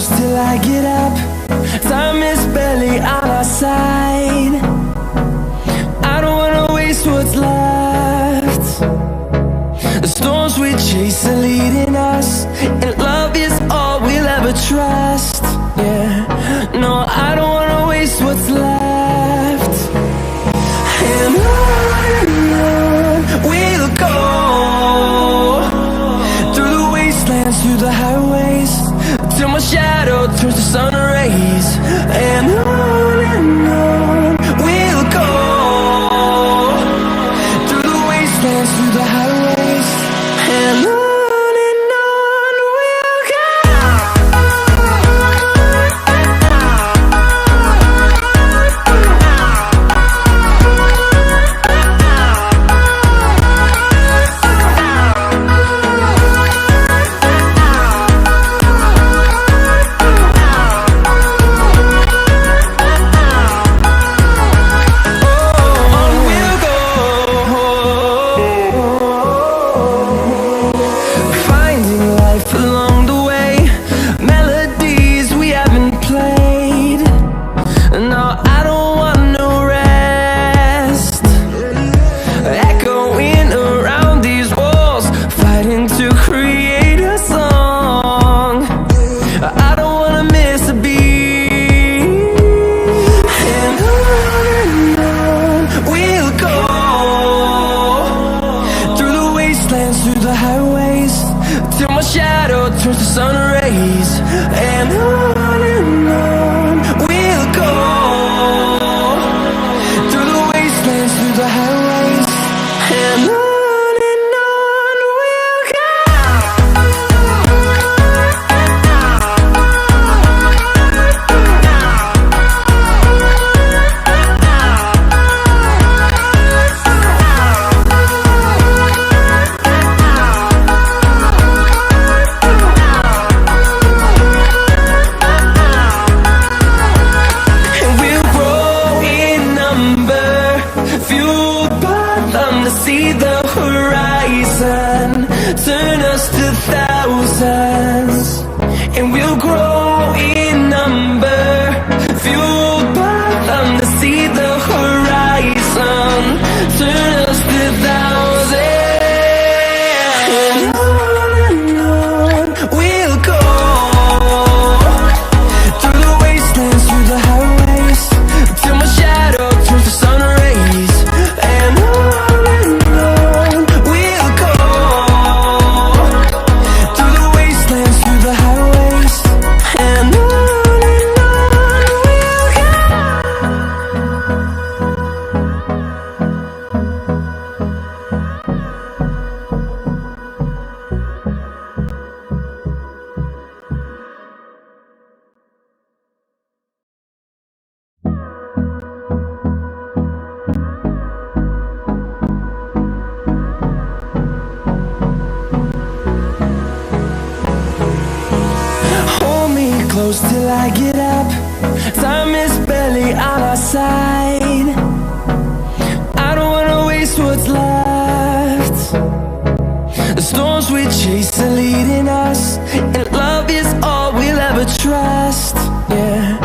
close till I get up. Time is barely on our side. I don't wanna waste what's left. The storms we chase are leading us, and love is all we'll ever trust. Yeah, no, I don't wanna waste what's left. And on we'll go, through the wastelands, through the highways, till my shadow turns to sun rays. And on we'll go, through the wastelands, through the highways, and on we'll go. Through the highways, till my shadow turns to sun rays. And on we'll go, through the wastelands, through the highways, and on we'll go. See the horizon, turn us to thousands, and we'll grow in number, fueled by them to see the horizon, turn us to thousands. And on we'll go, through the wastelands, through the highways, till my shadow turns to sun rays. And close till I get up. Time is barely on our side. I don't wanna waste what's left. The storms we chase are leading us, and love is all we'll ever trust. Yeah,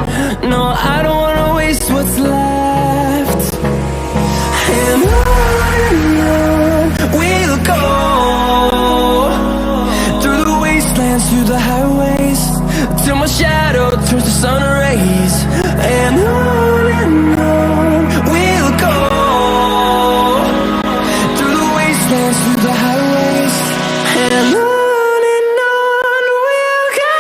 no, I don't wanna waste what's left. And on we'll go, through the wastelands, through the highways, till my shadow turns to sun rays. And on we'll go, through the wastelands, through the highways, and on we'll go.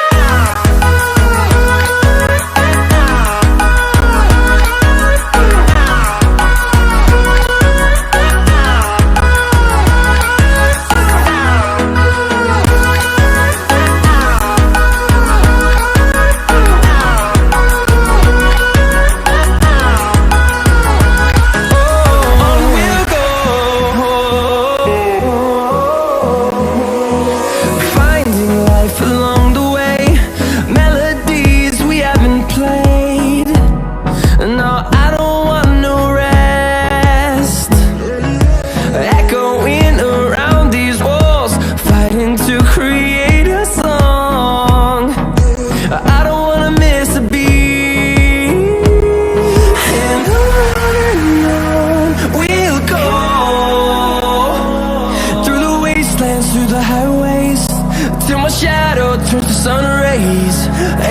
rays,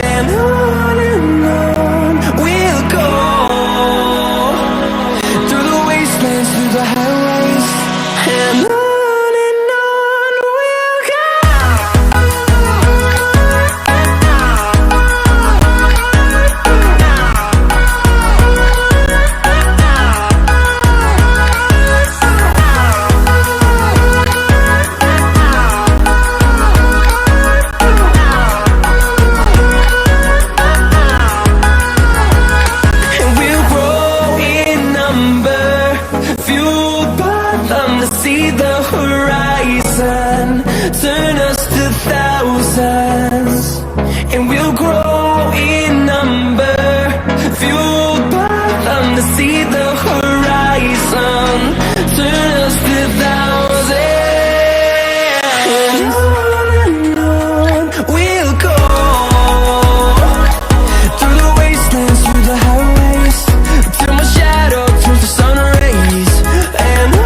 and on we'll go, through the wastelands, through the highways, and on we'll go. See the horizon, turn us to thousands, and we'll grow in number, fueled by them to see the horizon, turn us to thousands, and on we'll go, through the wastelands, through the highways, till my shadow turns to sun rays, and on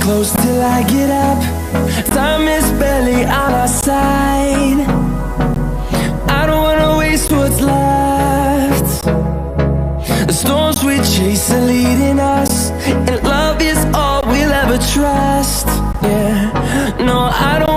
close till I get up. Time is barely on our side. I don't wanna waste what's left. The storms we chase are leading us, and love is all we'll ever trust. Yeah, no, I don't